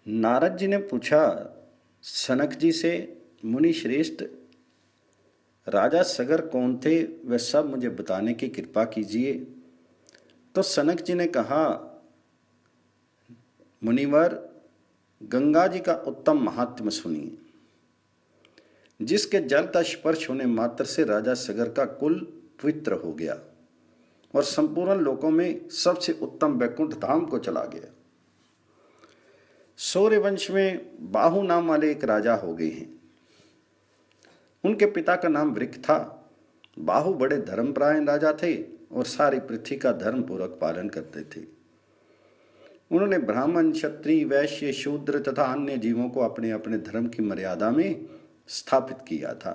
नारद जी ने पूछा सनक जी से, मुनि श्रेष्ठ, राजा सगर कौन थे वह सब मुझे बताने की कृपा कीजिए। तो सनक जी ने कहा, मुनिवर, गंगा जी का उत्तम महात्म्य सुनिए। जिसके जल का स्पर्श होने मात्र से राजा सगर का कुल पवित्र हो गया और संपूर्ण लोकों में सबसे उत्तम वैकुंठ धाम को चला गया। सूर्यवंश में बाहु नाम वाले एक राजा हो गए हैं। उनके पिता का नाम वृक था। बाहु बड़े धर्मपरायण राजा थे और सारी पृथ्वी का धर्म पूर्वक पालन करते थे। उन्होंने ब्राह्मण, क्षत्रिय, वैश्य, शूद्र तथा अन्य जीवों को अपने अपने धर्म की मर्यादा में स्थापित किया था।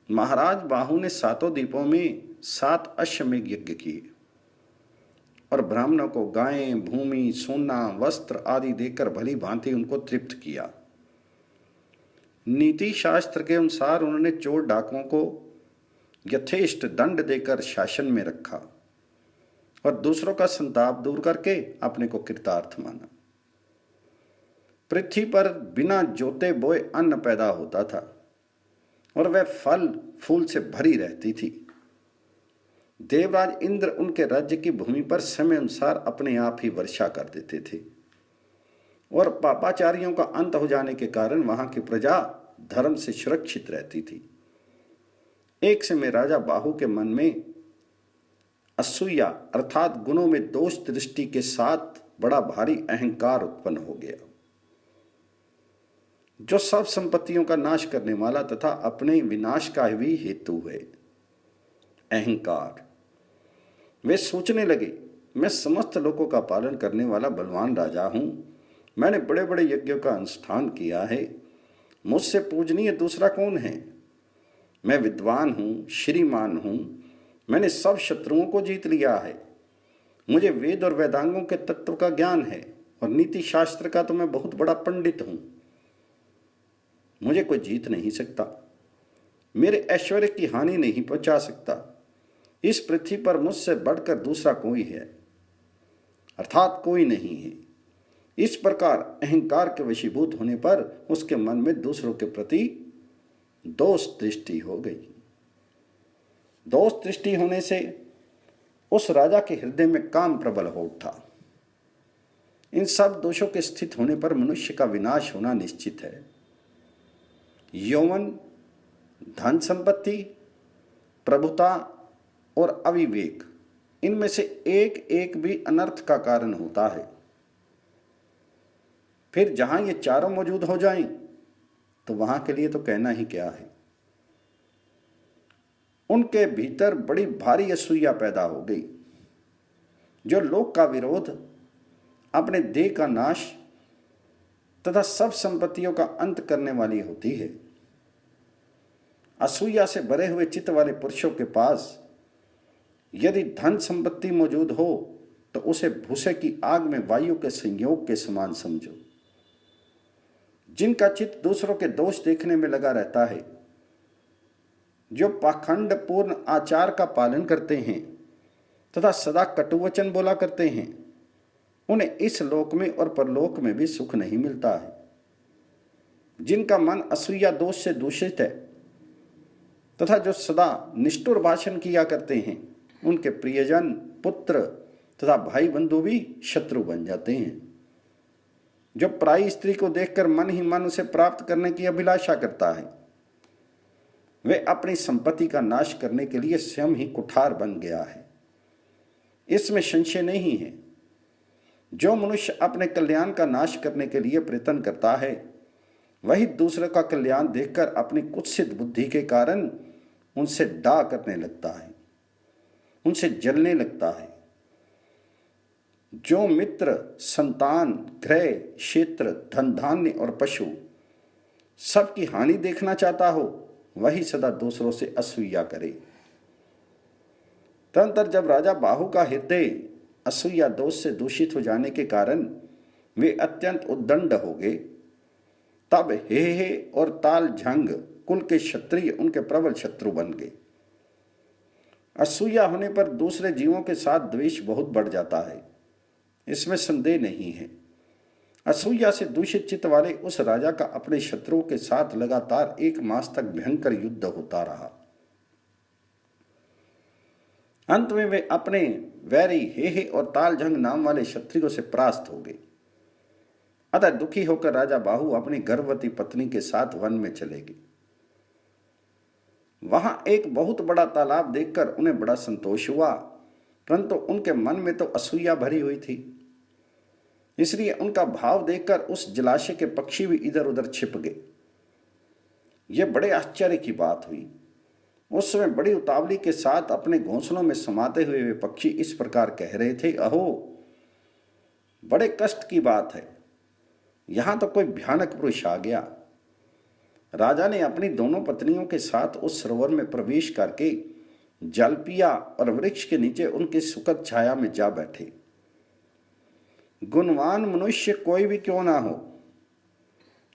महाराज बाहु ने सातों द्वीपों में 7 अश्वमेध यज्ञ किए और ब्राह्मणों को गायें, भूमि, सोना, वस्त्र आदि देकर भली भांति उनको तृप्त किया। नीति शास्त्र के अनुसार उन्होंने चोर डाकुओं को यथेष्ट दंड देकर शासन में रखा और दूसरों का संताप दूर करके अपने को कृतार्थ माना। पृथ्वी पर बिना जोते बोए अन्न पैदा होता था और वह फल फूल से भरी रहती थी। देवराज इंद्र उनके राज्य की भूमि पर समय अनुसार अपने आप ही वर्षा कर देते थे और पापाचारियों का अंत हो जाने के कारण वहां की प्रजा धर्म से सुरक्षित रहती थी। एक समय राजा बाहु के मन में असूया अर्थात गुणों में दोष दृष्टि के साथ बड़ा भारी अहंकार उत्पन्न हो गया, जो सब संपत्तियों का नाश करने वाला तथा अपने विनाश का भी हेतु है। अहंकार। वे सोचने लगे, मैं समस्त लोगों का पालन करने वाला बलवान राजा हूं। मैंने बड़े बड़े यज्ञों का अनुष्ठान किया है। मुझसे पूजनीय दूसरा कौन है? मैं विद्वान हूं, श्रीमान हूं। मैंने सब शत्रुओं को जीत लिया है। मुझे वेद और वेदांगों के तत्व का ज्ञान है और नीति शास्त्र का तो मैं बहुत बड़ा पंडित हूं। मुझे कोई जीत नहीं सकता। मेरे ऐश्वर्य की हानि नहीं पहुंचा सकता। इस पृथ्वी पर मुझसे बढ़कर दूसरा कोई है, अर्थात कोई नहीं है। इस प्रकार अहंकार के वशीभूत होने पर उसके मन में दूसरों के प्रति दोष दृष्टि हो गई। दोष दृष्टि होने से उस राजा के हृदय में काम प्रबल हो उठा। इन सब दोषों के स्थित होने पर मनुष्य का विनाश होना निश्चित है। यौवन, धन संपत्ति, प्रभुता और अविवेक, इनमें से एक एक भी अनर्थ का कारण होता है। फिर जहां ये चारों मौजूद हो जाएं, तो वहां के लिए तो कहना ही क्या है। उनके भीतर बड़ी भारी असूया पैदा हो गई, जो लोक का विरोध, अपने देह का नाश तथा सब संपत्तियों का अंत करने वाली होती है। असूया से भरे हुए चित्त वाले पुरुषों के पास यदि धन संपत्ति मौजूद हो तो उसे भूसे की आग में वायु के संयोग के समान समझो। जिनका चित्त दूसरों के दोष देखने में लगा रहता है, जो पाखंड पूर्ण आचार का पालन करते हैं तथा सदा कटुवचन बोला करते हैं, उन्हें इस लोक में और परलोक में भी सुख नहीं मिलता है। जिनका मन असूया दोष से दूषित है तथा जो सदा निष्ठुर भाषण किया करते हैं, उनके प्रियजन, पुत्र तथा भाई बंधु भी शत्रु बन जाते हैं। जो पराई स्त्री को देखकर मन ही मन उसे प्राप्त करने की अभिलाषा करता है, वे अपनी संपत्ति का नाश करने के लिए स्वयं ही कुठार बन गया है। इसमें संशय नहीं है। जो मनुष्य अपने कल्याण का नाश करने के लिए प्रयत्न करता है, वही दूसरे का कल्याण देखकर अपनी कुत्सित बुद्धि के कारण उनसे डा करने लगता है, उनसे जलने लगता है। जो मित्र, संतान, गृह, क्षेत्र, धन धान्य और पशु सबकी हानि देखना चाहता हो, वही सदा दूसरों से असूया करे। तदनंतर जब राजा बाहु का हृदय असूया दोष से दूषित हो जाने के कारण वे अत्यंत उद्दंड हो गए, तब हे और ताल झंग कुल के क्षत्रिय उनके प्रबल शत्रु बन गए। असूया होने पर दूसरे जीवों के साथ द्वेष बहुत बढ़ जाता है, इसमें संदेह नहीं है। असूया से दूषित चित्त वाले उस राजा का अपने शत्रुओं के साथ लगातार 1 मास तक भयंकर युद्ध होता रहा। अंत में वे अपने वैरी हेहे और तालझंग नाम वाले क्षत्रियों से परास्त हो गए। अतः दुखी होकर राजा बाहु अपनी गर्भवती पत्नी के साथ वन में चले गए। वहां एक बहुत बड़ा तालाब देखकर उन्हें बड़ा संतोष हुआ, परंतु उनके मन में तो असूया भरी हुई थी। इसलिए उनका भाव देखकर उस जलाशय के पक्षी भी इधर उधर छिप गए। यह बड़े आश्चर्य की बात हुई। उस समय बड़ी उतावली के साथ अपने घोंसलों में समाते हुए वे पक्षी इस प्रकार कह रहे थे, अहो बड़े कष्ट की बात है, यहां तो कोई भयानक पुरुष आ गया। राजा ने अपनी दोनों पत्नियों के साथ उस सरोवर में प्रवेश करके जल पिया और वृक्ष के नीचे उनकी सुखद छाया में जा बैठे। गुणवान मनुष्य कोई भी क्यों ना हो,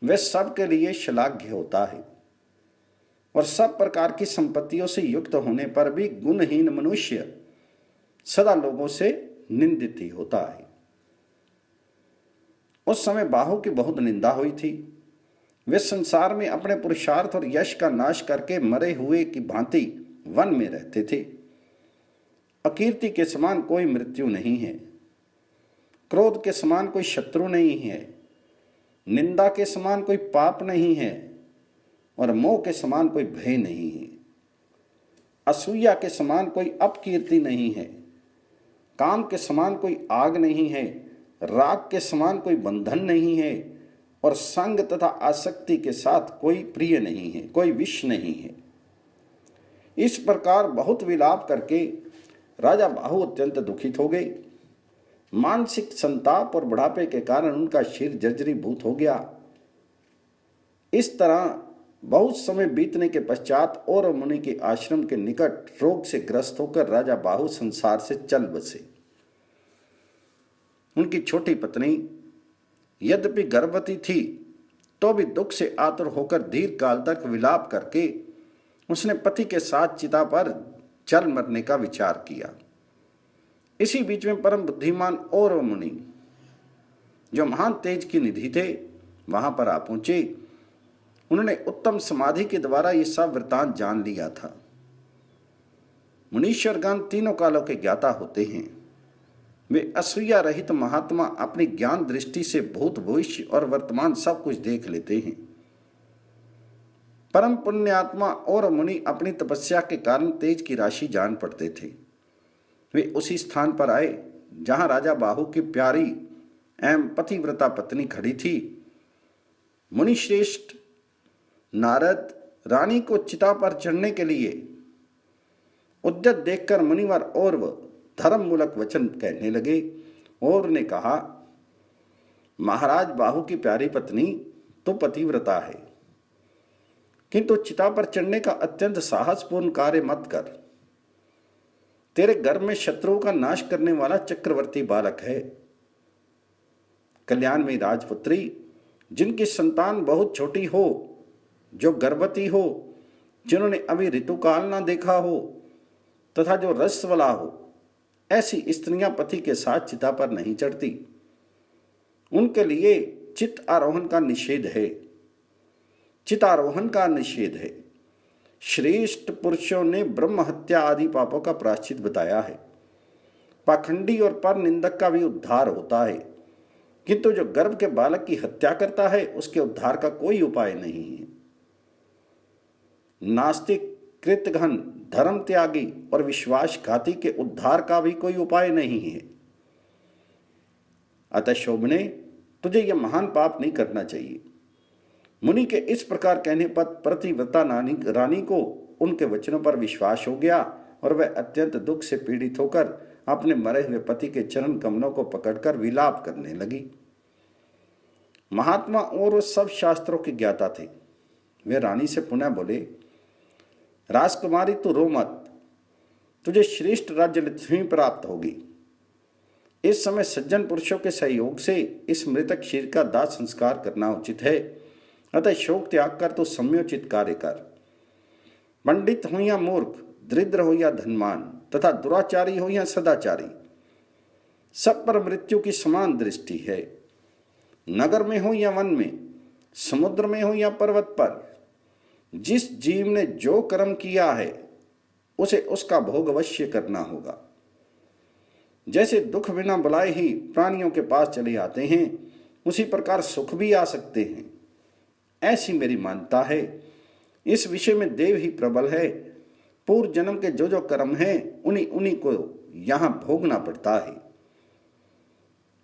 वह सबके लिए श्लाघ्य होता है, और सब प्रकार की संपत्तियों से युक्त होने पर भी गुणहीन मनुष्य सदा लोगों से निंदित ही होता है। उस समय बाहु की बहुत निंदा हुई थी। वे संसार में अपने पुरुषार्थ और यश का नाश करके मरे हुए की भांति वन में रहते थे। अकीर्ति के समान कोई मृत्यु नहीं है, क्रोध के समान कोई शत्रु नहीं है, निंदा के समान कोई पाप नहीं है, और मोह के समान कोई भय नहीं है। असूया के समान कोई अपकीर्ति नहीं है, काम के समान कोई आग नहीं है, राग के समान कोई बंधन नहीं है, और संग तथा आसक्ति के साथ कोई प्रिय नहीं है, कोई विष नहीं है। इस प्रकार बहुत विलाप करके राजा बाहु अत्यंत दुखित हो गए। मानसिक संताप और बुढ़ापे के कारण उनका सिर जर्जरीभूत हो गया। इस तरह बहुत समय बीतने के पश्चात और मुनि के आश्रम के निकट रोग से ग्रस्त होकर राजा बाहु संसार से चल बसे। उनकी छोटी पत्नी यद्यपि गर्भवती थी तो भी दुख से आतुर होकर दीर्घ काल तक विलाप करके उसने पति के साथ चिता पर जल मरने का विचार किया। इसी बीच में परम बुद्धिमान और मुनि जो महान तेज की निधि थे वहां पर आ पहुंचे। उन्होंने उत्तम समाधि के द्वारा यह सब वृतांत जान लिया था। मुनीश्वरगण तीनों कालों के ज्ञाता होते हैं। वे असूया रहित महात्मा अपनी ज्ञान दृष्टि से भूत भविष्य और वर्तमान सब कुछ देख लेते हैं। परम पुण्यात्मा और मुनि अपनी तपस्या के कारण तेज की राशि जान पड़ते थे। वे उसी स्थान पर आए जहां राजा बाहु की प्यारी एवं पतिव्रता पत्नी खड़ी थी। मुनिश्रेष्ठ नारद रानी को चिता पर चढ़ने के लिए उद्यत देखकर मुनिवर और धर्म मूलक वचन कहने लगे और ने कहा, महाराज बाहु की प्यारी पत्नी तो पतिव्रता है, किंतु चिता पर चढ़ने का अत्यंत साहसपूर्ण कार्य मत कर। तेरे गर्भ में शत्रुओं का नाश करने वाला चक्रवर्ती बालक है। कल्याण में राजपुत्री जिनकी संतान बहुत छोटी हो, जो गर्भवती हो, जिन्होंने अभी ऋतुकाल ना देखा हो तथा जो रसवला हो, ऐसी स्त्रियां पति के साथ चिता पर नहीं चढ़ती। उनके लिए चित आरोहण का निषेध है, चितारोहण का निषेध है। श्रेष्ठ पुरुषों ने ब्रह्म हत्या आदि पापों का प्रायश्चित बताया है। पाखंडी और पर निंदक का भी उद्धार होता है, किंतु जो गर्भ के बालक की हत्या करता है उसके उद्धार का कोई उपाय नहीं है। नास्तिक, कृतघ्न, धर्म त्यागी और विश्वासघाती के उद्धार का भी कोई उपाय नहीं है। अतः शोभने, तुझे यह महान पाप नहीं करना चाहिए। मुनि के इस प्रकार कहने पर प्रतिव्रता रानी को उनके वचनों पर विश्वास हो गया और वह अत्यंत दुख से पीड़ित होकर अपने मरे हुए पति के चरण कमलों को पकड़कर विलाप करने लगी। महात्मा और सब शास्त्रों के ज्ञाता थे। वे रानी से पुनः बोले, राजकुमारी तू रो मत, तुझे श्रेष्ठ राज्य लक्ष्मी प्राप्त होगी। इस समय सज्जन पुरुषों के सहयोग से इस मृतक शरीर का दाह संस्कार करना उचित है। अतः शोक त्याग कर तो सम्योचित कार्य कर। पंडित हो या मूर्ख, दरिद्र हो या धनवान तथा दुराचारी हो या सदाचारी, सब पर मृत्यु की समान दृष्टि है। नगर में हो या वन में, समुद्र में हो या पर्वत पर, जिस जीव ने जो कर्म किया है उसे उसका भोग अवश्य करना होगा। जैसे दुख बिना बुलाए ही प्राणियों के पास चले आते हैं, उसी प्रकार सुख भी आ सकते हैं, ऐसी मेरी मान्यता है। इस विषय में देव ही प्रबल है। पूर्व जन्म के जो जो कर्म हैं उन्हीं उन्हीं को यहां भोगना पड़ता है।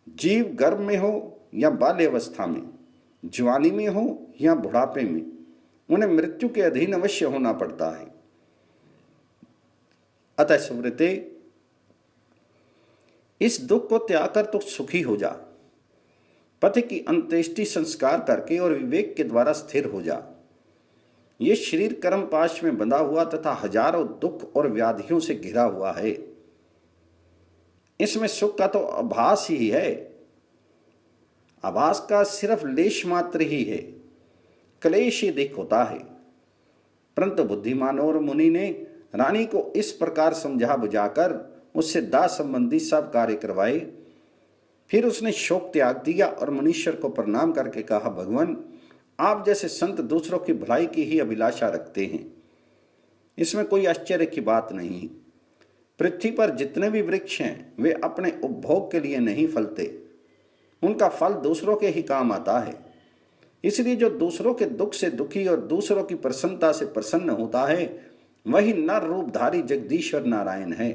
जीव गर्भ में हो या बाल्यावस्था में, जवानी में हो या बुढ़ापे में, उन्हें मृत्यु के अधीन अवश्य होना पड़ता है। अतः सुव्रते, इस दुख को त्याग कर तो सुखी हो जा। पति की अंत्येष्टि संस्कार करके और विवेक के द्वारा स्थिर हो जा। ये शरीर कर्म पाश में बंधा हुआ तथा हजारों दुख और व्याधियों से घिरा हुआ है। इसमें सुख का तो आभास ही है। आभास का सिर्फ लेश मात्र ही है, क्लेश ही दिख होता है। परंतु बुद्धिमान और मुनि ने रानी को इस प्रकार समझा बुझाकर उससे दाह संबंधी सब कार्य करवाए। फिर उसने शोक त्याग दिया और मुनीश्वर को प्रणाम करके कहा, भगवान, आप जैसे संत दूसरों की भलाई की ही अभिलाषा रखते हैं, इसमें कोई आश्चर्य की बात नहीं। पृथ्वी पर जितने भी वृक्ष हैं वे अपने उपभोग के लिए नहीं फलते, उनका फल दूसरों के ही काम आता है। इसलिए जो दूसरों के दुख से दुखी और दूसरों की प्रसन्नता से प्रसन्न होता है, वही नर रूपधारी जगदीश्वर नारायण है।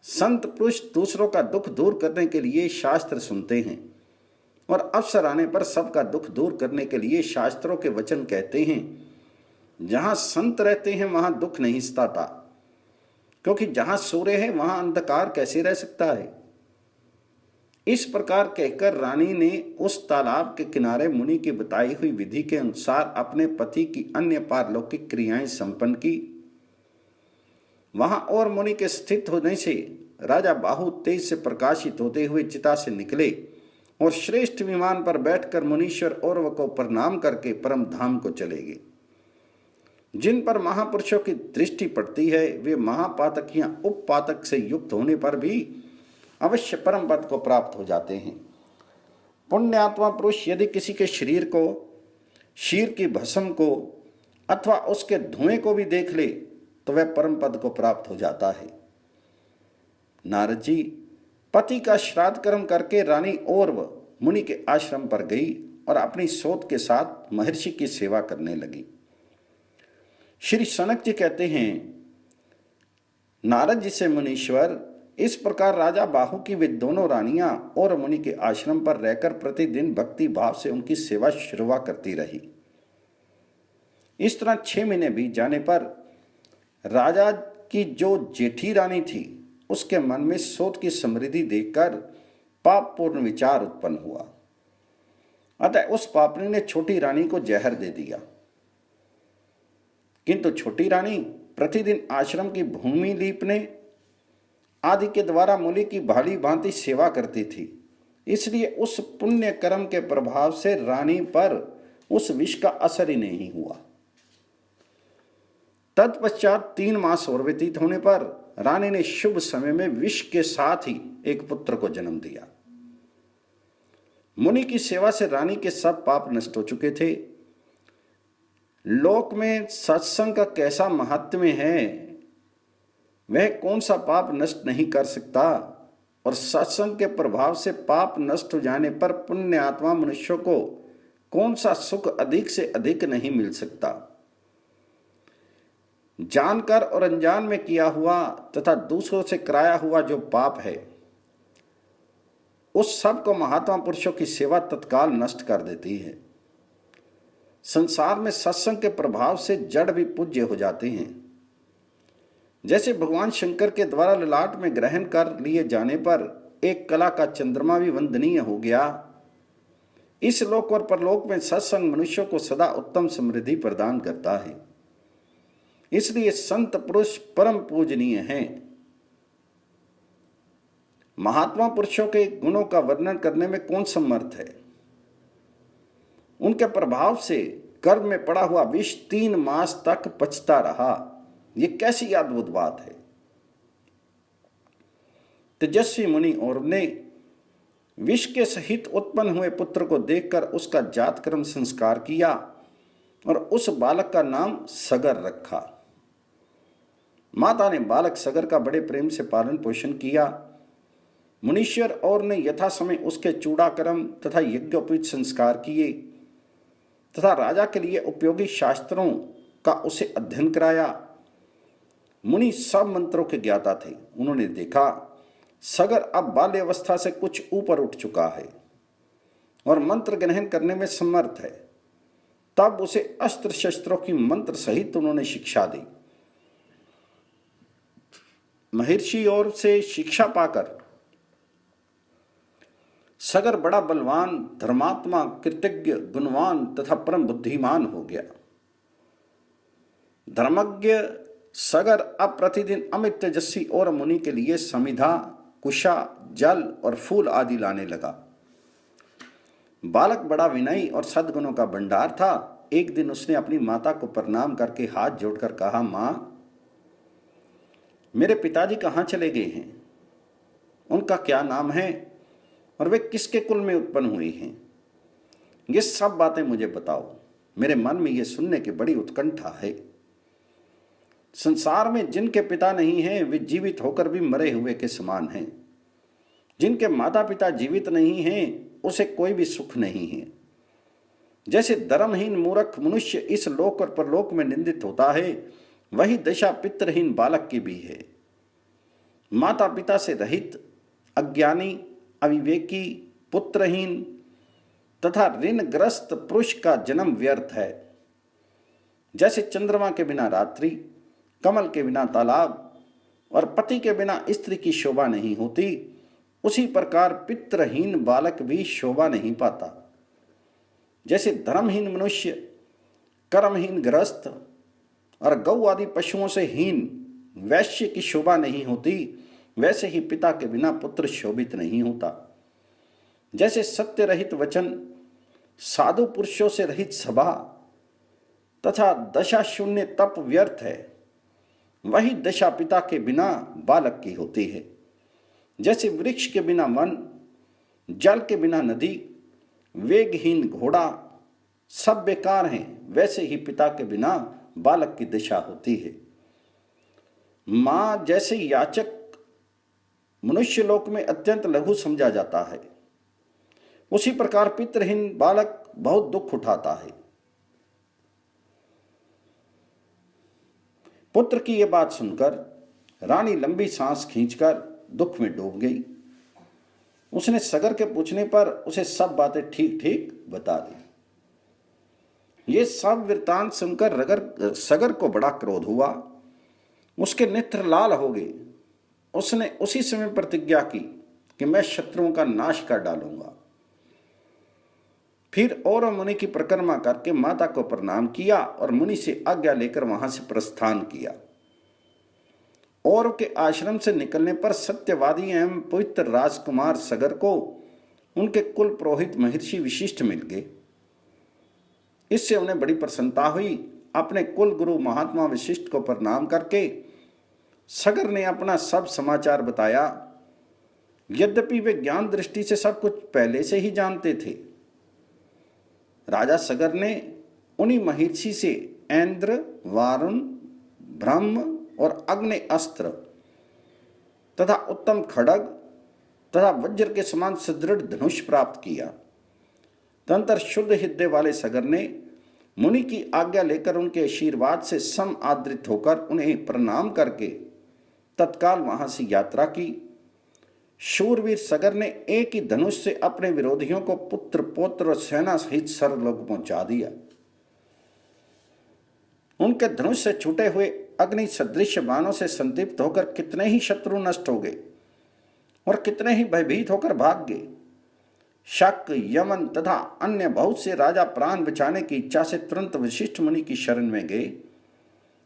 संत पुरुष दूसरों का दुख दूर करने के लिए शास्त्र सुनते हैं और अवसर आने पर सबका दुख दूर करने के लिए शास्त्रों के वचन कहते हैं। जहां संत रहते हैं वहां दुख नहीं सताता, क्योंकि जहां सूर्य है वहां अंधकार कैसे रह सकता है। इस प्रकार कहकर रानी ने उस तालाब के किनारे मुनि की बताई हुई विधि के अनुसार अपने पति की अन्य पारलौकिक क्रियाएं संपन्न की। वहां और मुनि के स्थित होने से राजा बाहु तेज से प्रकाशित होते हुए चिता से निकले और श्रेष्ठ विमान पर बैठकर मुनीश्वर औरव को प्रणाम करके परम धाम को चले गए। जिन पर महापुरुषों की दृष्टि पड़ती है वे महापातक या उपपातक से युक्त होने पर भी अवश्य परम पद को प्राप्त हो जाते हैं। पुण्यात्मा पुरुष यदि किसी के शरीर को, शीर की भस्म को अथवा उसके धुएं को भी देख ले तो वह परम पद को प्राप्त हो जाता है। नारद जी, पति का श्राद्ध कर्म करके रानी औरव मुनि के आश्रम पर गई और अपनी सोत के साथ महर्षि की सेवा करने लगी। श्री सनक जी कहते हैं, नारद जी से मुनीश्वर, इस प्रकार राजा बाहु की वे दोनों रानियां और मुनि के आश्रम पर रहकर प्रतिदिन भक्ति भाव से उनकी सेवा शुरुआ करती रही। इस तरह 6 महीने बीत जाने पर राजा की जो जेठी रानी थी उसके मन में सोत की समृद्धि देखकर पापपूर्ण विचार उत्पन्न हुआ। अतः उस पापनी ने छोटी रानी को जहर दे दिया। किंतु छोटी रानी प्रतिदिन आश्रम की भूमि लीपने आदि के द्वारा मुनि की भाली भांति सेवा करती थी, इसलिए उस पुण्य कर्म के प्रभाव से रानी पर उस विष का असर ही नहीं हुआ। तत्पश्चात 3 मास और व्यतीत होने पर रानी ने शुभ समय में विष के साथ ही एक पुत्र को जन्म दिया। मुनि की सेवा से रानी के सब पाप नष्ट हो चुके थे। लोक में सत्संग का कैसा महात्म्य है, वह कौन सा पाप नष्ट नहीं कर सकता। और सत्संग के प्रभाव से पाप नष्ट हो जाने पर पुण्य आत्मा मनुष्यों को कौन सा सुख अधिक से अधिक नहीं मिल सकता। जानकर और अनजान में किया हुआ तथा दूसरों से कराया हुआ जो पाप है, उस सब को महात्मा पुरुषों की सेवा तत्काल नष्ट कर देती है। संसार में सत्संग के प्रभाव से जड़ भी पूज्य हो जाते हैं। जैसे भगवान शंकर के द्वारा ललाट में ग्रहण कर लिए जाने पर एक कला का चंद्रमा भी वंदनीय हो गया। इस लोक और परलोक में सत्संग मनुष्यों को सदा उत्तम समृद्धि प्रदान करता है। इसलिए संत पुरुष परम पूजनीय हैं। महात्मा पुरुषों के गुणों का वर्णन करने में कौन समर्थ है। उनके प्रभाव से गर्भ में पड़ा हुआ विष 3 मास तक पचता रहा। ये कैसी अद्भुत बात है। तेजस्वी मुनि और ने विष के सहित उत्पन्न हुए पुत्र को देखकर उसका जातकर्म संस्कार किया और उस बालक का नाम सगर रखा। माता ने बालक सगर का बड़े प्रेम से पालन पोषण किया। मुनीश्वर और ने यथा समय उसके चूड़ाकर्म तथा यज्ञोपवीत संस्कार किए तथा राजा के लिए उपयोगी शास्त्रों का उसे अध्ययन कराया। मुनि सब मंत्रों के ज्ञाता थे। उन्होंने देखा सगर अब बाल्यावस्था से कुछ ऊपर उठ चुका है और मंत्र ग्रहण करने में समर्थ है। तब उसे अस्त्र शस्त्रों की मंत्र सहित उन्होंने शिक्षा दी। महर्षि और से शिक्षा पाकर सगर बड़ा बलवान, धर्मात्मा, कृतज्ञ, गुणवान तथा परम बुद्धिमान हो गया। धर्मज्ञ सगर अब प्रतिदिन अमित तेजस्वी और मुनि के लिए समिधा, कुशा, जल और फूल आदि लाने लगा। बालक बड़ा विनयी और सद्गुणों का भंडार था। एक दिन उसने अपनी माता को प्रणाम करके हाथ जोड़कर कहा, माँ, मेरे पिताजी कहाँ चले गए हैं? उनका क्या नाम है और वे किसके कुल में उत्पन्न हुए हैं? ये सब बातें मुझे बताओ। मेरे मन में ये सुनने की बड़ी उत्कंठा है। संसार में जिनके पिता नहीं हैं वे जीवित होकर भी मरे हुए के समान हैं। जिनके माता पिता जीवित नहीं हैं उसे कोई भी सुख नहीं है। जैसे धर्महीन मूर्ख मनुष्य इस लोक और परलोक में निंदित होता है, वही दशा पितरहीन बालक की भी है। माता पिता से रहित, अज्ञानी, अविवेकी, पुत्रहीन तथा ऋणग्रस्त पुरुष का जन्म व्यर्थ है। जैसे चंद्रमा के बिना रात्रि, कमल के बिना तालाब और पति के बिना स्त्री की शोभा नहीं होती, उसी प्रकार पितरहीन बालक भी शोभा नहीं पाता। जैसे धर्महीन मनुष्य, कर्महीन गृहस्थ और गौ आदि पशुओं से हीन वैश्य की शोभा नहीं होती, वैसे ही पिता के बिना पुत्र शोभित नहीं होता। जैसे सत्य रहित वचन, साधु पुरुषों से रहित सभा तथा दशा शून्य तप व्यर्थ है, वही दशा पिता के बिना बालक की होती है। जैसे वृक्ष के बिना वन, जल के बिना नदी, वेगहीन घोड़ा सब बेकार हैं, वैसे ही पिता के बिना बालक की दशा होती है। मां जैसे याचक मनुष्य लोक में अत्यंत लघु समझा जाता है, उसी प्रकार पितरहीन बालक बहुत दुख उठाता है। पुत्र की यह बात सुनकर रानी लंबी सांस खींचकर दुख में डूब गई। उसने सगर के पूछने पर उसे सब बातें ठीक ठीक बता दी। ये सब वृत्तांत सुनकर सगर को बड़ा क्रोध हुआ। उसके नेत्र लाल हो गए। उसने उसी समय प्रतिज्ञा की कि मैं शत्रुओं का नाश कर डालूंगा। फिर और मुनि की परिक्रमा करके माता को प्रणाम किया और मुनि से आज्ञा लेकर वहां से प्रस्थान किया। और के आश्रम से निकलने पर सत्यवादी एवं पवित्र राजकुमार सगर को उनके कुल पुरोहित महर्षि विशिष्ट मिल गए। इससे उन्हें बड़ी प्रसन्नता हुई। अपने कुल गुरु महात्मा विशिष्ट को प्रणाम करके सगर ने अपना सब समाचार बताया। यद्यपि वे ज्ञान दृष्टि से सब कुछ पहले से ही जानते थे। राजा सगर ने उन्हीं महर्षि से इंद्र, वारुण, ब्रह्म और अग्नि अस्त्र तथा उत्तम खड्ग तथा वज्र के समान सुदृढ़ धनुष प्राप्त किया। तदंतर शुद्ध हृदय वाले सगर ने मुनि की आज्ञा लेकर उनके आशीर्वाद से सम आदृत होकर उन्हें प्रणाम करके तत्काल वहां से यात्रा की। शूरवीर सगर ने एक ही धनुष से अपने विरोधियों को पुत्र, पौत्र और सेना सहित सर्वलोक पहुंचा दिया। उनके धनुष से छूटे हुए अग्नि सदृश बाणों से संतप्त होकर कितने ही शत्रु नष्ट हो गए और कितने ही भयभीत होकर भाग गए। शक, यमन तथा अन्य बहुत से राजा प्राण बचाने की इच्छा से तुरंत वशिष्ठ मुनि की शरण में गए।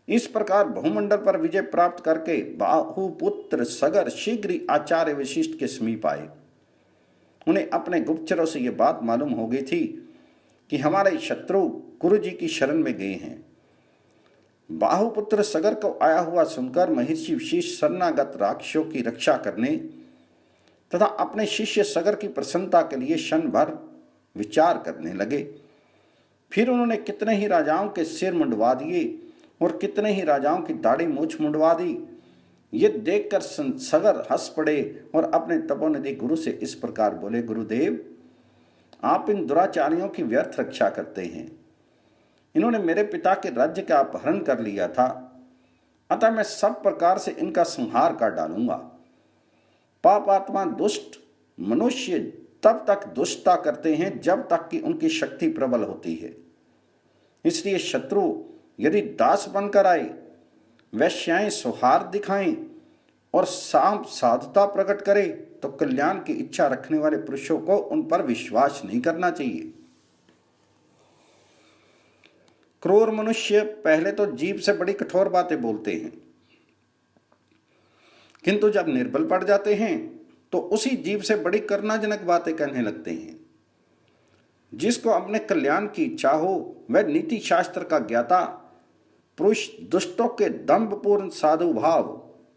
इस प्रकार भूमंडल पर विजय प्राप्त करके बाहुपुत्र सगर शीघ्र ही आचार्य वशिष्ठ के समीप आए। उन्हें अपने गुप्तचरों से यह बात मालूम हो गई थी कि हमारे शत्रु गुरु जी की शरण में गए हैं। बाहुपुत्र सगर को आया हुआ सुनकर महर्षि विशिष्ट शरणागत राक्षसों की रक्षा करने तथा अपने शिष्य सगर की प्रसन्नता के लिए क्षण भर विचार करने लगे। फिर उन्होंने कितने ही राजाओं के सिर मुंडवा दिए और कितने ही राजाओं की दाढ़ी मूछ मुंडवा दी। ये देखकर सगर हंस पड़े और अपने तपोनिधि गुरु से इस प्रकार बोले, गुरुदेव, आप इन दुराचारियों की व्यर्थ रक्षा करते हैं। इन्होंने मेरे पिता के राज्य का अपहरण कर लिया था, अतः मैं सब प्रकार से इनका संहार कर डालूंगा। पापात्मा दुष्ट मनुष्य तब तक दुष्टता करते हैं जब तक कि उनकी शक्ति प्रबल होती है। इसलिए शत्रु यदि दास बनकर आए, वैश्याएं सौहार्द दिखाएं और साधुता प्रकट करे, तो कल्याण की इच्छा रखने वाले पुरुषों को उन पर विश्वास नहीं करना चाहिए। क्रूर मनुष्य पहले तो जीभ से बड़ी कठोर बातें बोलते हैं, किंतु जब निर्बल पड़ जाते हैं तो उसी जीभ से बड़ी करुणाजनक बातें कहने लगते हैं। जिसको अपने कल्याण की इच्छा हो वह नीति शास्त्र का ज्ञाता पुरुष दुष्टों के दंभपूर्ण साधु भाव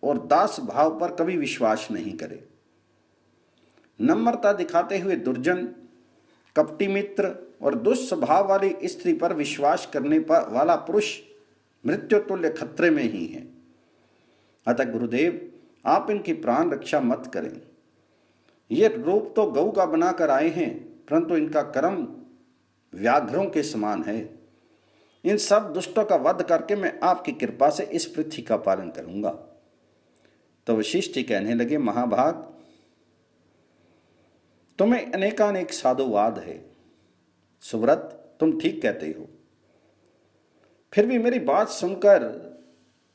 और दास भाव पर कभी विश्वास नहीं करे। नम्रता दिखाते हुए दुर्जन, कपटी मित्र और दुस्वभाव वाली स्त्री पर विश्वास करने पर वाला पुरुष मृत्यु तुल्य खतरे में ही है। अतः गुरुदेव, आप इनकी प्राण रक्षा मत करें। ये रूप तो गऊ का बनाकर आए हैं, परंतु इनका कर्म व्याघ्रों के समान है। इन सब दुष्टों का वध करके मैं आपकी कृपा से इस पृथ्वी का पालन करूंगा। तो वशिष्ठ जी कहने लगे, महाभाग, तुम्हें अनेकानेक साधुवाद है। सुव्रत, तुम ठीक कहते हो। फिर भी मेरी बात सुनकर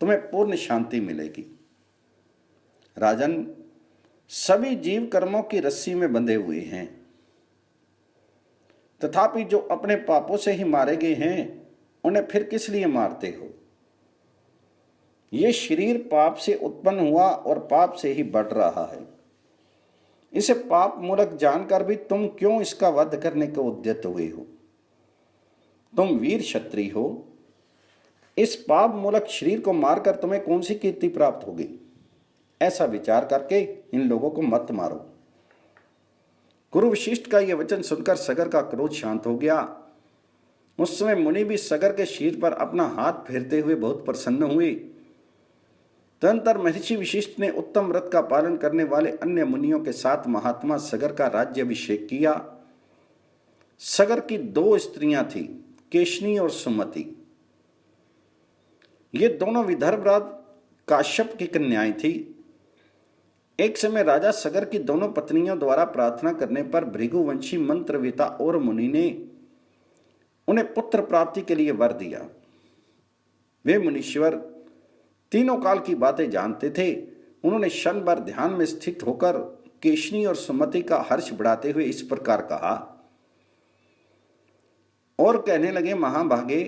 तुम्हें पूर्ण शांति मिलेगी। राजन, सभी जीव कर्मों की रस्सी में बंधे हुए हैं, तथापि जो अपने पापों से ही मारे गए हैं उन्हें फिर किस लिए मारते हो? ये शरीर पाप से उत्पन्न हुआ और पाप से ही बढ़ रहा है। इसे पाप मूलक जानकर भी तुम क्यों इसका वध करने को उद्यत हुए हो? तुम वीर क्षत्रिय हो, इस पाप मूलक शरीर को मारकर तुम्हें कौन सी कीर्ति प्राप्त होगी? ऐसा विचार करके इन लोगों को मत मारो। गुरु वशिष्ठ का यह वचन सुनकर सगर का क्रोध शांत हो गया। उस समय मुनि भी सगर के शीर पर अपना हाथ फेरते हुए बहुत प्रसन्न हुए। तदनंतर महर्षि वशिष्ठ ने उत्तम व्रत का पालन करने वाले अन्य मुनियों के साथ महात्मा सगर का राज्याभिषेक किया। सगर की 2 स्त्रियां थीं, केशनी और सुमति। ये दोनों विदर्भ राज काश्यप की कन्याएं थीं। एक समय राजा सगर की दोनों पत्नियों द्वारा प्रार्थना करने पर भृगुवंशी मंत्रवेता और मुनि ने उन्हें पुत्र प्राप्ति के लिए वर दिया। वे मुनीश्वर तीनों काल की बातें जानते थे। उन्होंने क्षण भर ध्यान में स्थित होकर केशनी और सुमति का हर्ष बढ़ाते हुए इस प्रकार कहा और कहने लगे, महाभागे,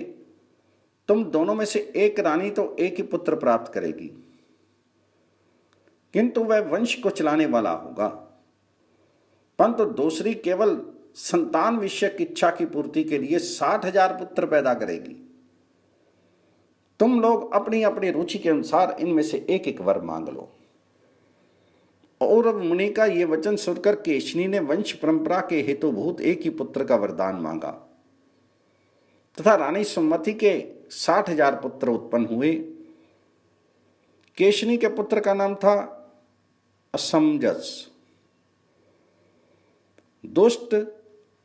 तुम दोनों में से एक रानी तो एक ही पुत्र प्राप्त करेगी, किंतु वह वंश को चलाने वाला होगा, परंतु दूसरी केवल संतान विषयक इच्छा की पूर्ति के लिए 60,000 पुत्र पैदा करेगी। तुम लोग अपनी अपनी रुचि के अनुसार इनमें से एक एक वर मांग लो। और मुनि का यह वचन सुनकर केशनी ने वंश परंपरा के हेतुभूत एक ही पुत्र का वरदान मांगा तथा रानी सुमति के 60,000 पुत्र उत्पन्न हुए। केशनी के पुत्र का नाम था असमंजस। दुष्ट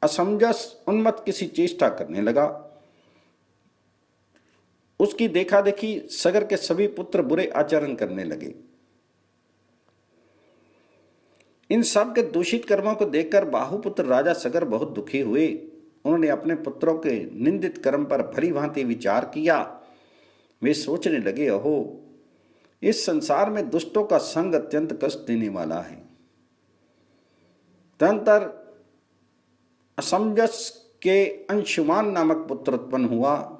असमंजस उन्मत्त किसी चेष्टा करने लगा। उसकी देखा देखी सगर के सभी पुत्र बुरे आचरण करने लगे। इन सब के दूषित कर्मों को देखकर बाहुपुत्र राजा सगर बहुत दुखी हुए। उन्होंने अपने पुत्रों के निंदित कर्म पर भली भांति विचार किया। वे सोचने लगे, अहो, इस संसार में दुष्टों का संग अत्यंत कष्ट देने वाला है। तदनंतर असमंजस के अंशुमान नामक पुत्र उत्पन्न हुआ,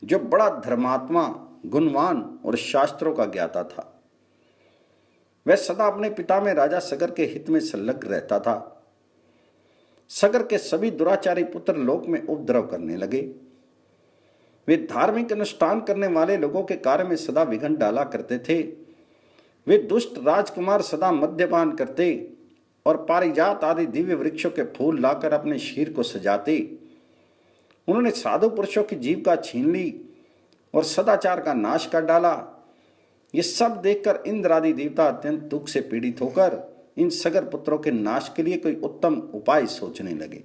जो बड़ा धर्मात्मा, गुणवान और शास्त्रों का ज्ञाता था। वह सदा अपने पिता में राजा सगर के हित में संलग्न रहता था। सगर के सभी दुराचारी पुत्र लोक में उपद्रव करने लगे। वे धार्मिक अनुष्ठान करने वाले लोगों के कार्य में सदा विघ्न डाला करते थे। वे दुष्ट राजकुमार सदा मद्यपान करते और पारिजात आदि दिव्य वृक्षों के फूल लाकर अपने शरीर को सजाते। उन्होंने साधु पुरुषों की जीविका छीन ली और सदाचार का नाश कर डाला। ये सब देखकर इंद्र आदि देवता अत्यंत दुख से पीड़ित होकर इन सगर पुत्रों के नाश के लिए कोई उत्तम उपाय सोचने लगे।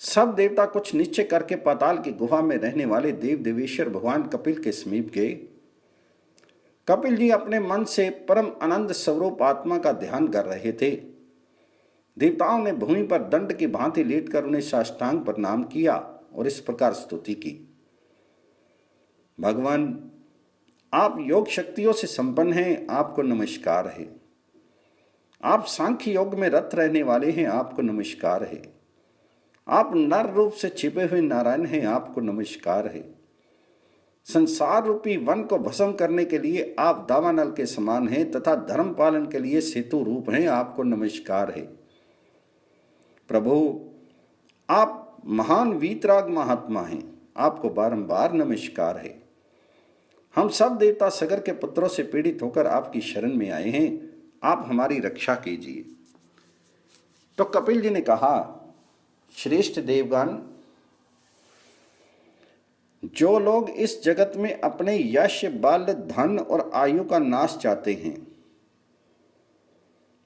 सब देवता कुछ निश्चय करके पाताल की गुफा में रहने वाले देव देवेश्वर भगवान कपिल के समीप गए। कपिल जी अपने मन से परम आनंद स्वरूप आत्मा का ध्यान कर रहे थे। देवताओं ने भूमि पर दंड की भांति लेटकर उन्हें साष्टांग प्रणाम किया और इस प्रकार स्तुति की। भगवान, आप योग शक्तियों से संपन्न हैं, आपको नमस्कार है। आप सांख्य योग में रत रहने वाले हैं, आपको नमस्कार है। आप नर रूप से छिपे हुए नारायण हैं, आपको नमस्कार है। संसार रूपी वन को भस्म करने के लिए आप दावानल के समान हैं तथा धर्म पालन के लिए सेतु रूप हैं, आपको नमस्कार है। प्रभु, आप महान वीतराग महात्मा हैं, आपको बारंबार नमस्कार है। हम सब देवता सगर के पुत्रों से पीड़ित होकर आपकी शरण में आए हैं, आप हमारी रक्षा कीजिए। तो कपिल जी ने कहा, श्रेष्ठ देवगण, जो लोग इस जगत में अपने यश, बल, धन और आयु का नाश चाहते हैं,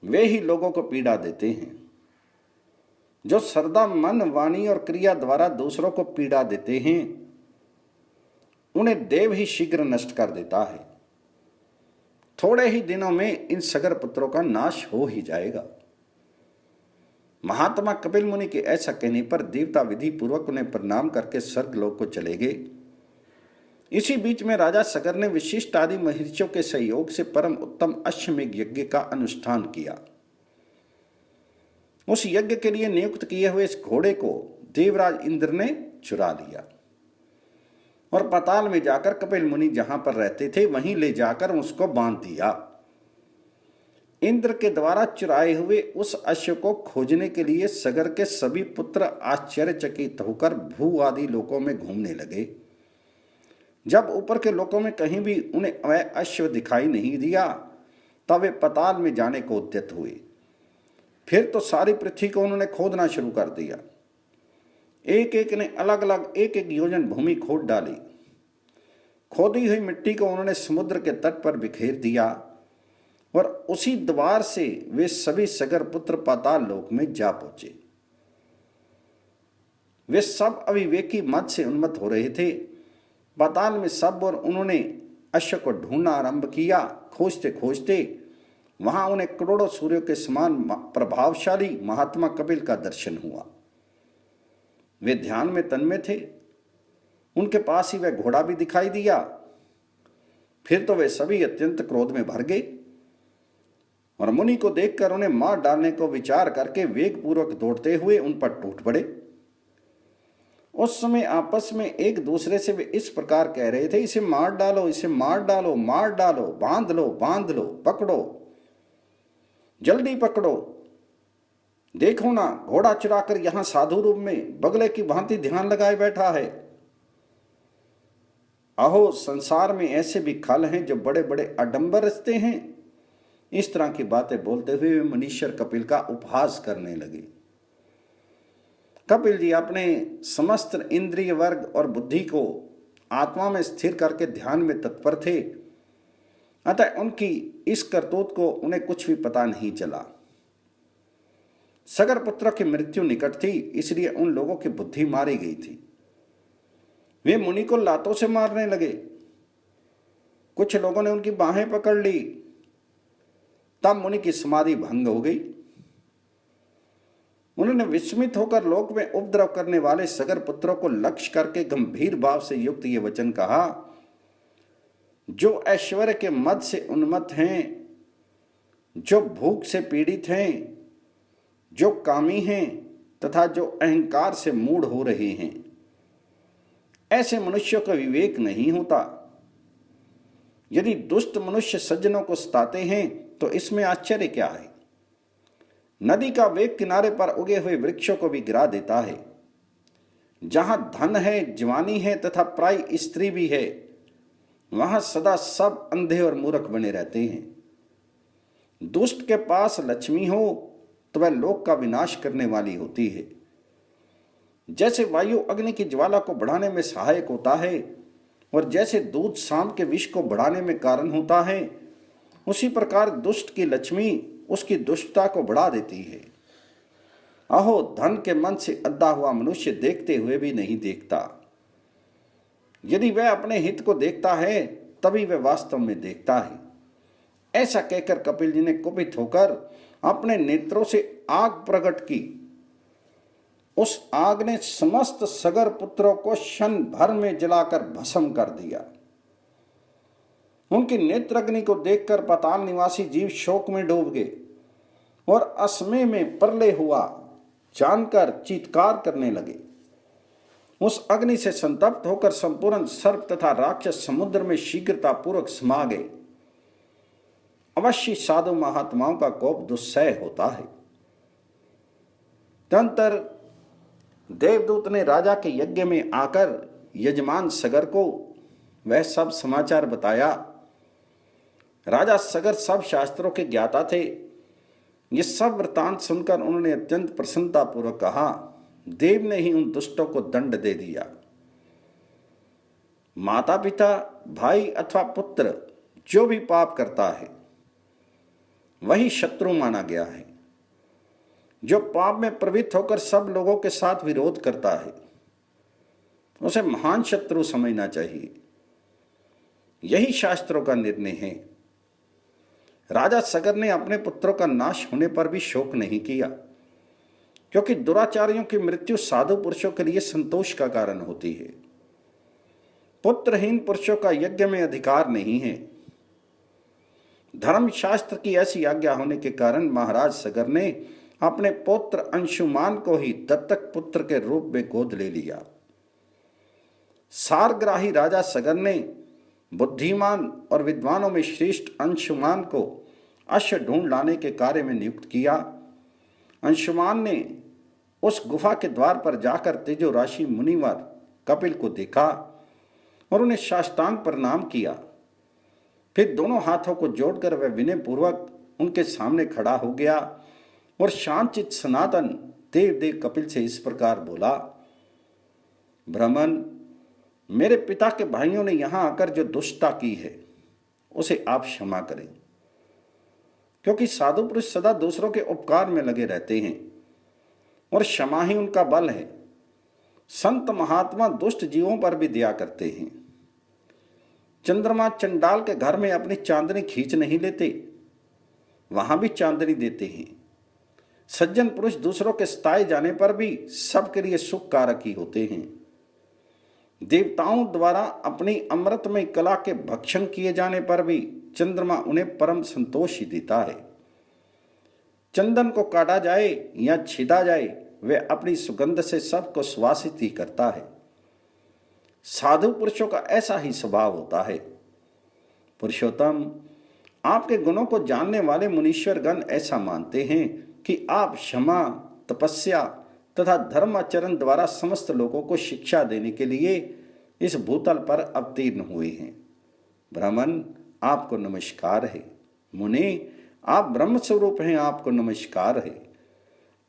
वे ही लोगों को पीड़ा देते हैं। जो श्रद्धा, मन, वाणी और क्रिया द्वारा दूसरों को पीड़ा देते हैं, उन्हें देव ही शीघ्र नष्ट कर देता है। थोड़े ही दिनों में इन सगर पुत्रों का नाश हो ही जाएगा। महात्मा कपिल मुनि के ऐसा कहने पर देवता विधि पूर्वक उन्हें प्रणाम करके स्वर्ग लोक को चले गए। इसी बीच में राजा सगर ने विशिष्ट आदि महर्षियों के सहयोग से परम उत्तम अश्वमेघ यज्ञ का अनुष्ठान किया। उस यज्ञ के लिए नियुक्त किए हुए इस घोड़े को देवराज इंद्र ने चुरा लिया और पाताल में जाकर कपिल मुनि जहां पर रहते थे वहीं ले जाकर उसको बांध दिया। इंद्र के द्वारा चुराए हुए उस अश्व को खोजने के लिए सगर के सभी पुत्र आश्चर्यचकित होकर भू आदि लोकों में घूमने लगे। जब ऊपर के लोकों में कहीं भी उन्हें वह अश्व दिखाई नहीं दिया तब वे पाताल में जाने को उद्यत हुए। फिर तो सारी पृथ्वी को उन्होंने खोदना शुरू कर दिया। एक एक ने अलग अलग एक एक योजन भूमि खोद डाली। खोदी हुई मिट्टी को उन्होंने समुद्र के तट पर बिखेर दिया और उसी द्वार से वे सभी सगर पुत्र पाताल लोक में जा पहुंचे। वे सब अविवेकी मत से उन्मत्त हो रहे थे। पाताल में सब और उन्होंने अश्व को ढूंढना आरंभ किया। खोजते खोजते वहां उन्हें करोड़ों सूर्यों के समान प्रभावशाली महात्मा कपिल का दर्शन हुआ। वे ध्यान में तन्मय थे। उनके पास ही वह घोड़ा भी दिखाई दिया। फिर तो वे सभी अत्यंत क्रोध में भर गए और मुनि को देखकर उन्हें मार डालने को विचार करके वेग पूर्वक दौड़ते हुए उन पर टूट पड़े। उस समय आपस में एक दूसरे से वे इस प्रकार कह रहे थे, इसे मार डालो, इसे मार डालो, मार डालो, बांध लो, बांध लो, पकड़ो, जल्दी पकड़ो। देखो ना, घोड़ा चुराकर यहां साधु रूप में बगले की भांति ध्यान लगाए बैठा है। अहो, संसार में ऐसे भी खल हैं जो बड़े बड़े आडंबर रचते हैं। इस तरह की बातें बोलते हुए वे मुनीश्वर कपिल का उपहास करने लगे। कपिल जी अपने समस्त इंद्रिय वर्ग और बुद्धि को आत्मा में स्थिर करके ध्यान में तत्पर थे, अतः उनकी इस करतूत को उन्हें कुछ भी पता नहीं चला। सगर पुत्र की मृत्यु निकट थी, इसलिए उन लोगों की बुद्धि मारी गई थी। वे मुनि को लातों से मारने लगे। कुछ लोगों ने उनकी बाहें पकड़ ली। तब मुनि की समाधि भंग हो गई। उन्होंने विस्मित होकर लोक में उपद्रव करने वाले सगर पुत्रों को लक्ष्य करके गंभीर भाव से युक्त ये वचन कहा, जो ऐश्वर्य के मद से उन्मत्त हैं, जो भूख से पीड़ित हैं, जो कामी हैं तथा जो अहंकार से मूढ़ हो रहे हैं, ऐसे मनुष्यों का विवेक नहीं होता। यदि दुष्ट मनुष्य सज्जनों को सताते हैं तो इसमें आश्चर्य क्या है। नदी का वेग किनारे पर उगे हुए वृक्षों को भी गिरा देता है। जहां धन है, जवानी है तथा प्राय स्त्री भी है, वहां सदा सब अंधे और मूर्ख बने रहते हैं। दुष्ट के पास लक्ष्मी हो तो वह लोक का विनाश करने वाली होती है। जैसे वायु अग्नि की ज्वाला को बढ़ाने में सहायक होता है और जैसे दूध सांप के विष को बढ़ाने में कारण होता है, उसी प्रकार दुष्ट की लक्ष्मी उसकी दुष्टता को बढ़ा देती है। अहो, धन के मन से अद्धा हुआ मनुष्य देखते हुए भी नहीं देखता। यदि वह अपने हित को देखता है तभी वह वास्तव में देखता है। ऐसा कहकर कपिल जी ने कुपित होकर अपने नेत्रों से आग प्रकट की। उस आग ने समस्त सगर पुत्रों को क्षण भर में जलाकर भस्म कर दिया। उनकी नेत्राग्नि को देखकर पाताल निवासी जीव शोक में डूब गए और असमय में प्रलय हुआ जानकर चीत्कार करने लगे। उस अग्नि से संतप्त होकर संपूर्ण सर्प तथा राक्षस समुद्र में शीघ्रता पूर्वक समा गए। अवश्य साधु महात्माओं का कोप दुस्सह होता है। तदंतर देवदूत ने राजा के यज्ञ में आकर यजमान सगर को वह सब समाचार बताया। राजा सगर सब शास्त्रों के ज्ञाता थे। ये सब वृतांत सुनकर उन्होंने अत्यंत प्रसन्नता पूर्वक कहा, देव ने ही उन दुष्टों को दंड दे दिया। माता पिता, भाई अथवा पुत्र जो भी पाप करता है वही शत्रु माना गया है। जो पाप में प्रवृत्त होकर सब लोगों के साथ विरोध करता है उसे महान शत्रु समझना चाहिए। यही शास्त्रों का निर्णय है। राजा सगर ने अपने पुत्रों का नाश होने पर भी शोक नहीं किया, क्योंकि दुराचारियों की मृत्यु साधु पुरुषों के लिए संतोष का कारण होती है। पुत्रहीन पुरुषों का यज्ञ में अधिकार नहीं है। धर्मशास्त्र की ऐसी आज्ञा होने के कारण महाराज सगर ने अपने पुत्र अंशुमान को ही दत्तक पुत्र के रूप में गोद ले लिया। सारग्राही राजा सगर ने बुद्धिमान और विद्वानों में श्रेष्ठ अंशुमान को अश्व ढूंढ लाने के कार्य में नियुक्त किया। अंशुमान ने उस गुफा के द्वार पर जाकर तेजो राशि मुनिवर कपिल को देखा और उन्हें साष्टांग प्रणाम किया। फिर दोनों हाथों को जोड़कर वह विनय पूर्वक उनके सामने खड़ा हो गया और शांतचित्त सनातन देव कपिल से इस प्रकार बोला, ब्राह्मण, मेरे पिता के भाइयों ने यहां आकर जो दुष्टता की है उसे आप क्षमा करें, क्योंकि साधु पुरुष सदा दूसरों के उपकार में लगे रहते हैं और क्षमा ही उनका बल है। संत महात्मा दुष्ट जीवों पर भी दया करते हैं। चंद्रमा चंडाल के घर में अपनी चांदनी खींच नहीं लेते, वहां भी चांदनी देते हैं। सज्जन पुरुष दूसरों के सताए जाने पर भी सबके लिए सुख कारक ही होते हैं। देवताओं द्वारा अपनी अमृतमय कला के भक्षण किए जाने पर भी चंद्रमा उन्हें परम संतोष ही देता है। चंदन को काटा जाए या छीदा जाए, वह अपनी सुगंध से सबको सुवासित ही करता है। साधु पुरुषों का ऐसा ही स्वभाव होता है। पुरुषोत्तम, आपके गुणों को जानने वाले मुनीश्वर गण ऐसा मानते हैं कि आप क्षमा, तपस्या तथा धर्म आचरण द्वारा समस्त लोगों को शिक्षा देने के लिए इस भूतल पर अवतीर्ण हुए हैं। ब्राह्मण, आपको नमस्कार है। मुनि, आप ब्रह्म स्वरूप हैं, आपको नमस्कार है।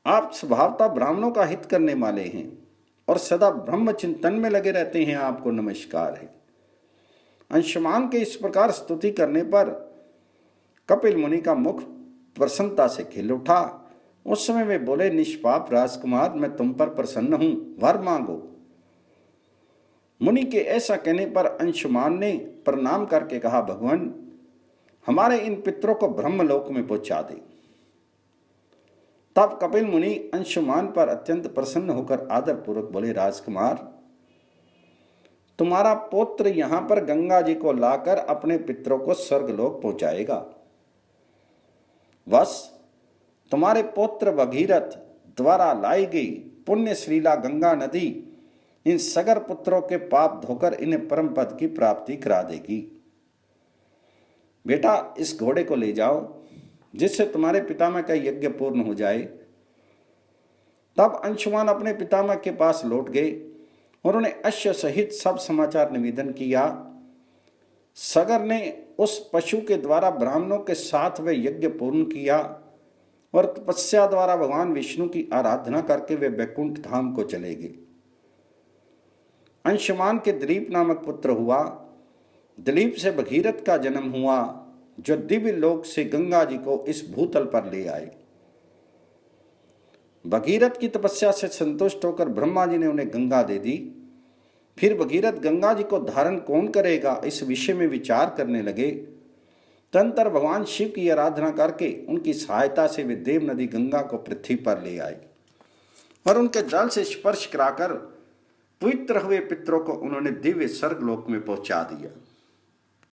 आप स्वभावतः ब्राह्मणों का हित करने वाले हैं और सदा ब्रह्म चिंतन में लगे रहते हैं, आपको नमस्कार है। अंशुमान के इस प्रकार स्तुति करने पर कपिल मुनि का मुख प्रसन्नता से खिल उठा। उस समय वे बोले, निष्पाप राजकुमार, मैं तुम पर प्रसन्न हूं, वर मांगो। मुनि के ऐसा कहने पर अंशुमान ने प्रणाम करके कहा, भगवान, हमारे इन पितरों को ब्रह्मलोक में पहुंचा दे। तब कपिल मुनि अंशुमान पर अत्यंत प्रसन्न होकर आदर पूर्वक बोले, राजकुमार, तुम्हारा पुत्र यहां पर गंगा जी को लाकर अपने पितरों को स्वर्गलोक पहुंचाएगा। बस तुम्हारे पुत्र भगीरथ द्वारा लाई गई पुण्य श्रीला गंगा नदी इन सगर पुत्रों के पाप धोकर इन्हें परम पद की प्राप्ति करा देगी। बेटा, इस घोड़े को ले जाओ, जिससे तुम्हारे पितामह का यज्ञ पूर्ण हो जाए। तब अंशुमान अपने पितामह के पास लौट गए और उन्हें अश्व सहित सब समाचार निवेदन किया। सगर ने उस पशु के द्वारा ब्राह्मणों के साथ वे यज्ञ पूर्ण किया और तपस्या द्वारा भगवान विष्णु की आराधना करके वे वैकुंठ धाम को चले गए। अंशुमान के दिलीप नामक पुत्र हुआ। दिलीप से भगीरथ का जन्म हुआ, जो दिव्य लोक से गंगा जी को इस भूतल पर ले आए। भगीरथ की तपस्या से संतुष्ट होकर ब्रह्मा जी ने उन्हें गंगा दे दी। फिर भगीरथ गंगा जी को धारण कौन करेगा, इस विषय में विचार करने लगे। तदनंतर भगवान शिव की आराधना करके उनकी सहायता से वे देव नदी गंगा को पृथ्वी पर ले आए और उनके जल से स्पर्श कराकर पवित्र हुए पितरों को उन्होंने दिव्य स्वर्ग लोक में पहुंचा दिया।